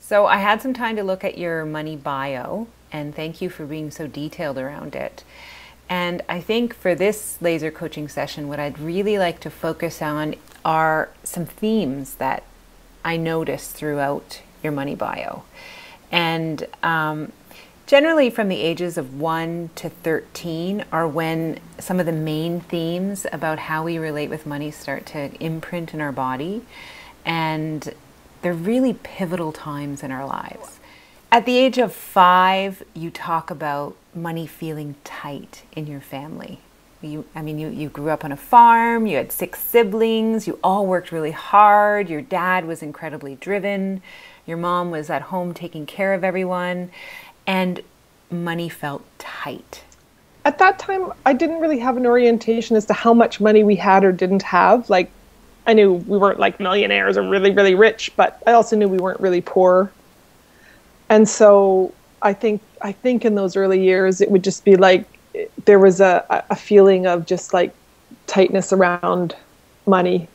So I had some time to look at your money bio, and thank you for being so detailed around it. And I think for this laser coaching session, what I'd really like to focus on are some themes that I noticed throughout your money bio. And generally from the ages of 1 to 13 are when some of the main themes about how we relate with money start to imprint in our body. And they're really pivotal times in our lives. At the age of 5, you talk about money feeling tight in your family. You grew up on a farm, you had 6 siblings, you all worked really hard, your dad was incredibly driven, your mom was at home taking care of everyone, and money felt tight. At that time, I didn't really have an orientation as to how much money we had or didn't have. Like, I knew we weren't like millionaires or really, really rich, but I also knew we weren't really poor. And so I think in those early years, it would just be like, there was a feeling of just like tightness around money.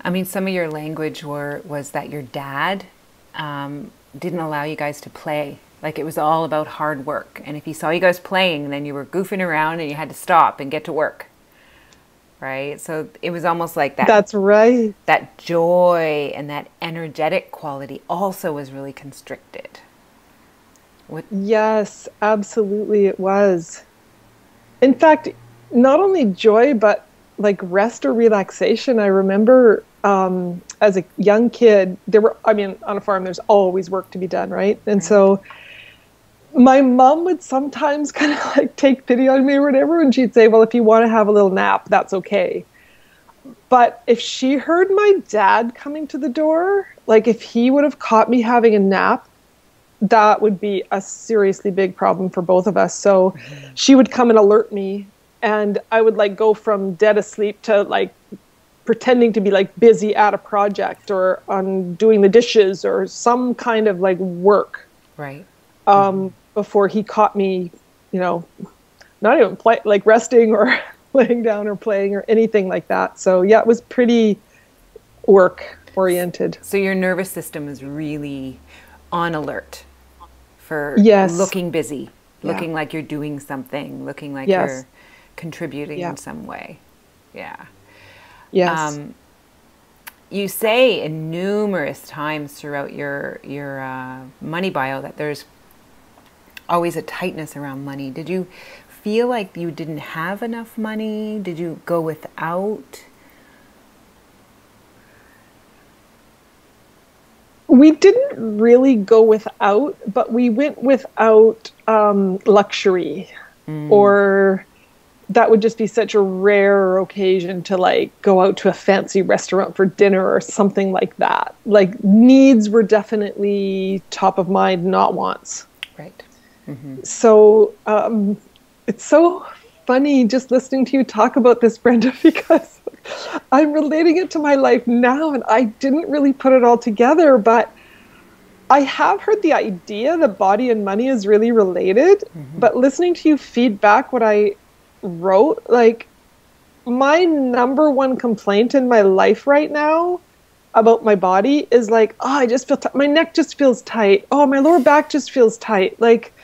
I mean, some of your language was that your dad didn't allow you guys to play. Like, it was all about hard work. And if he saw you guys playing, then you were goofing around and you had to stop and get to work. Right? So it was almost like that. That's right. That joy and that energetic quality also was really constricted. Yes, absolutely it was. In fact, not only joy, but like rest or relaxation. I remember as a young kid, on a farm, there's always work to be done, right? And so my mom would sometimes kind of like take pity on me or whatever, and she'd say, well, if you want to have a little nap, that's okay. But if she heard my dad coming to the door, like if he would have caught me having a nap, that would be a seriously big problem for both of us. So she would come and alert me, and I would like go from dead asleep to like pretending to be like busy at a project or on doing the dishes or some kind of like work. Right. Before he caught me, not even like resting or laying down or playing or anything like that. So yeah, it was pretty work oriented. So your nervous system is really on alert for looking busy, looking like you're doing something, looking like you're contributing in some way. Yeah. Yes. You say in numerous times throughout your money bio that there's always a tightness around money. Did you feel like you didn't have enough money? Did you go without? We didn't really go without, but we went without luxury, or that would just be such a rare occasion to like go out to a fancy restaurant for dinner or something like that. Like needs were definitely top of mind, not wants. Right. Mm-hmm. So it's so funny just listening to you talk about this, Brenda, because I'm relating it to my life now, and I didn't really put it all together, but I have heard the idea that body and money is really related, but listening to you feed back what I wrote, like my number one complaint in my life right now about my body is like, oh, I just feel my neck just feels tight. Oh, my lower back just feels tight. Like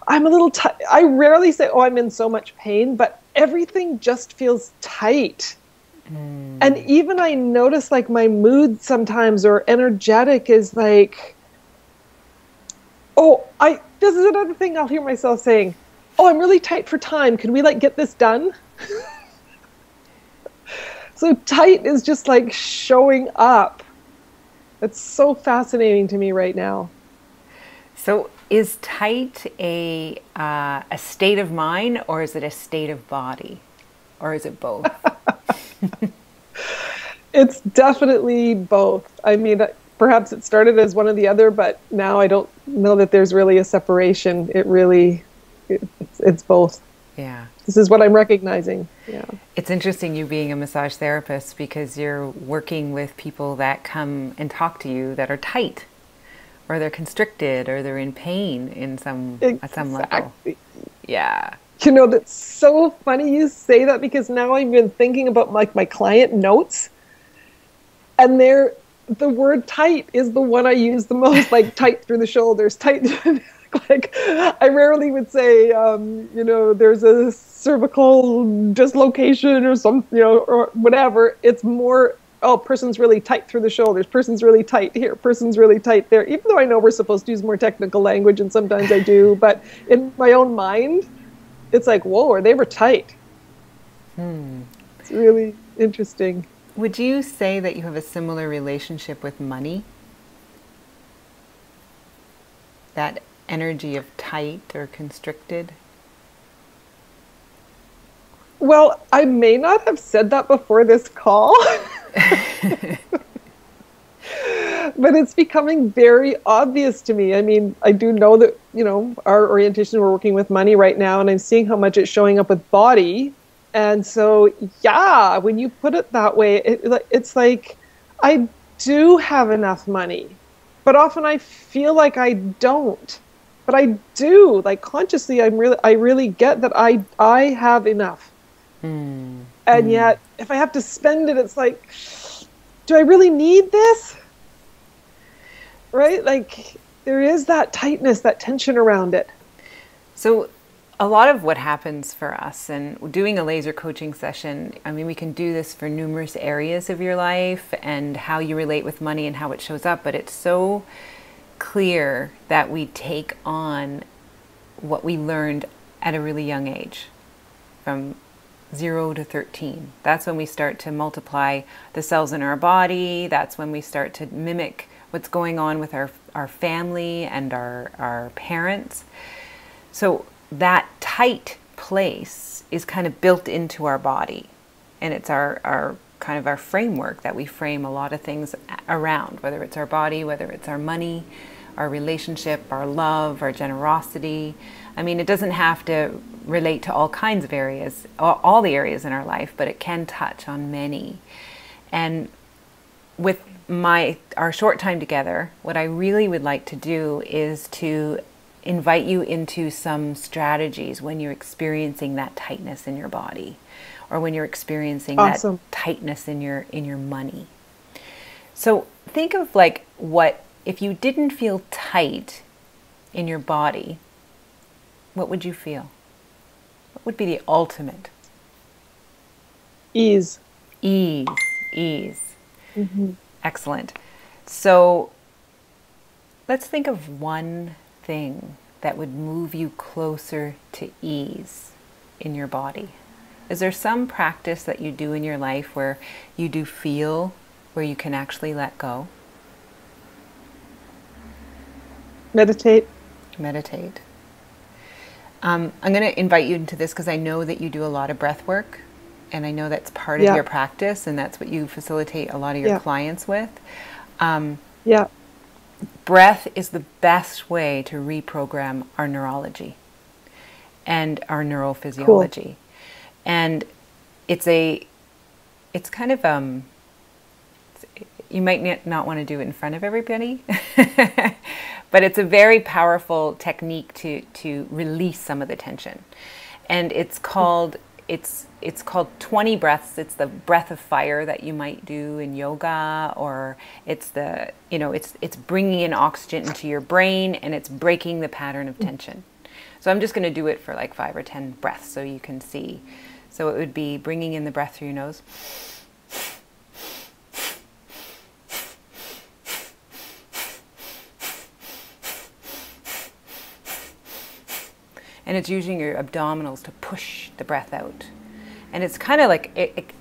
I'm a little tight. I rarely say, oh, I'm in so much pain, but everything just feels tight. And even I notice like my mood sometimes or energetic is like, this is another thing I'll hear myself saying, oh, I'm really tight for time. Can we like get this done? So tight is just like showing up. It's so fascinating to me right now. So is tight a state of mind, or is it a state of body, or is it both? It's definitely both. I mean, perhaps it started as one or the other, but now I don't know that there's really a separation. It's both. Yeah. This is what I'm recognizing. Yeah. It's interesting you being a massage therapist, because you're working with people that come and talk to you that are tight, or they're constricted, or they're in pain at some level. Yeah. That's so funny you say that, because now I've been thinking about like my client notes, and they're the word tight is the one I use the most, like tight through the shoulders, tight. Like I rarely would say, there's a cervical dislocation or some, or whatever. It's more, oh, person's really tight through the shoulders, person's really tight here, person's really tight there. Even though I know we're supposed to use more technical language, and sometimes I do, but in my own mind, it's like, whoa, they were tight. It's really interesting. Would you say that you have a similar relationship with money? That energy of tight or constricted? Well, I may not have said that before this call, but it's becoming very obvious to me. I mean, I do know that, our orientation, we're working with money right now, and I'm seeing how much it's showing up with body. And so, yeah, when you put it that way, it's like I do have enough money, but often I feel like I don't. But I do, like consciously, I really get that I have enough. And yet, if I have to spend it, it's like, do I really need this? Right? Like there is that tightness, that tension around it. So a lot of what happens for us and doing a laser coaching session, I mean, we can do this for numerous areas of your life and how you relate with money and how it shows up, but it's so clear that we take on what we learned at a really young age, from 0 to 13. That's when we start to multiply the cells in our body. That's when we start to mimic what's going on with our family and our parents. So that tight place is kind of built into our body, and it's our kind of our framework that we frame a lot of things around, whether it's our body, whether it's our money, our relationship, our love, our generosity. I mean, it doesn't have to relate to all kinds of areas, all the areas in our life, but it can touch on many. And with our short time together, what I really would like to do is to invite you into some strategies when you're experiencing that tightness in your body, or when you're experiencing Awesome. that tightness in your money. So think of like, what if you didn't feel tight in your body, what would you feel? What would be the ultimate? Ease. Ease. Excellent. So let's think of one thing that would move you closer to ease in your body. Is there some practice that you do in your life where you do feel where you can actually let go? Meditate. I'm going to invite you into this because I know that you do a lot of breath work, and I know that's part of your practice, and that's what you facilitate a lot of your clients with. Breath is the best way to reprogram our neurology and our neurophysiology. Cool. And it's kind of, you might not want to do it in front of everybody, but it's a very powerful technique to release some of the tension. And it's called 20 breaths. It's the breath of fire that you might do in yoga, or it's it's bringing in oxygen into your brain, and it's breaking the pattern of tension. So I'm just going to do it for like 5 or 10 breaths so you can see. So it would be bringing in the breath through your nose. And it's using your abdominals to push the breath out. And it's kind of like,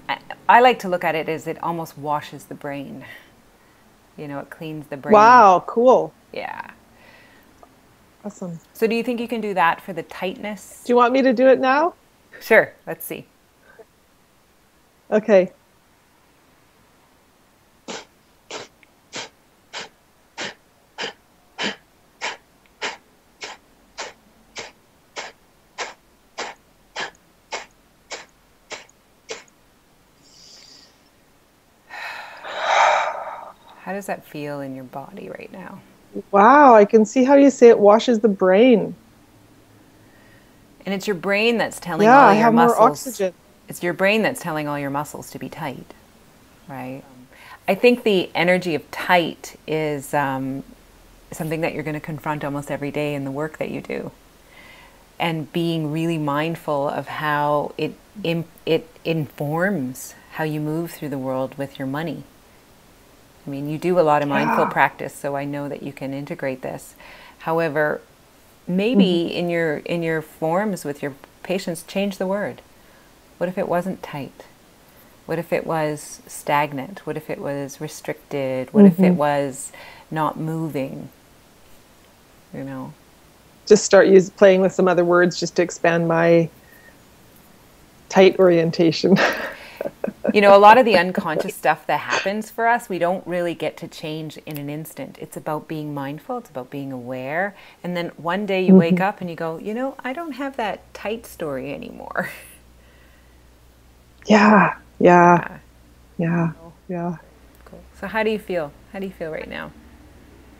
I like to look at it as it almost washes the brain. It cleans the brain. Wow, cool. Yeah. Awesome. So do you think you can do that for the tightness? Do you want me to do it now? Sure, let's see. Okay. How does that feel in your body right now? Wow, I can see how you say it washes the brain. And it's your brain that's telling all I your have muscles. More oxygen. It's your brain that's telling all your muscles to be tight, right? I think the energy of tight is something that you're going to confront almost every day in the work that you do. And being really mindful of how it informs how you move through the world with your money. I mean, you do a lot of mindful practice, so I know that you can integrate this. However, maybe in your forms with your patients, change the word. What if it wasn't tight? What if it was stagnant? What if it was restricted? What if it was not moving? You know. Just start playing with some other words just to expand my tight orientation. You know, a lot of the unconscious stuff that happens for us, we don't really get to change in an instant. It's about being mindful. It's about being aware. And then one day you wake up and you go, you know, I don't have that tight story anymore. Yeah. Cool. So how do you feel? How do you feel right now?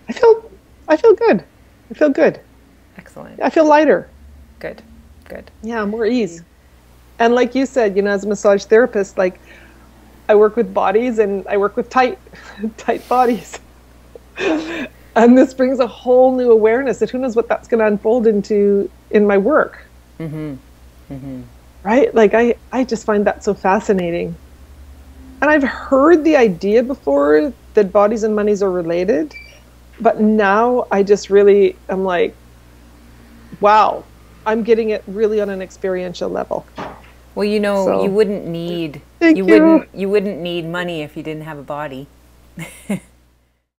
I feel good. I feel good. Excellent. I feel lighter. Good. Yeah, more ease. And like you said, you know, as a massage therapist, like I work with bodies and I work with tight bodies. And this brings a whole new awareness that who knows what that's going to unfold into in my work. Right? Like I just find that so fascinating. And I've heard the idea before that bodies and monies are related, but now I just really am like, wow, I'm getting it really on an experiential level. Well, you know, so, you wouldn't need money if you didn't have a body.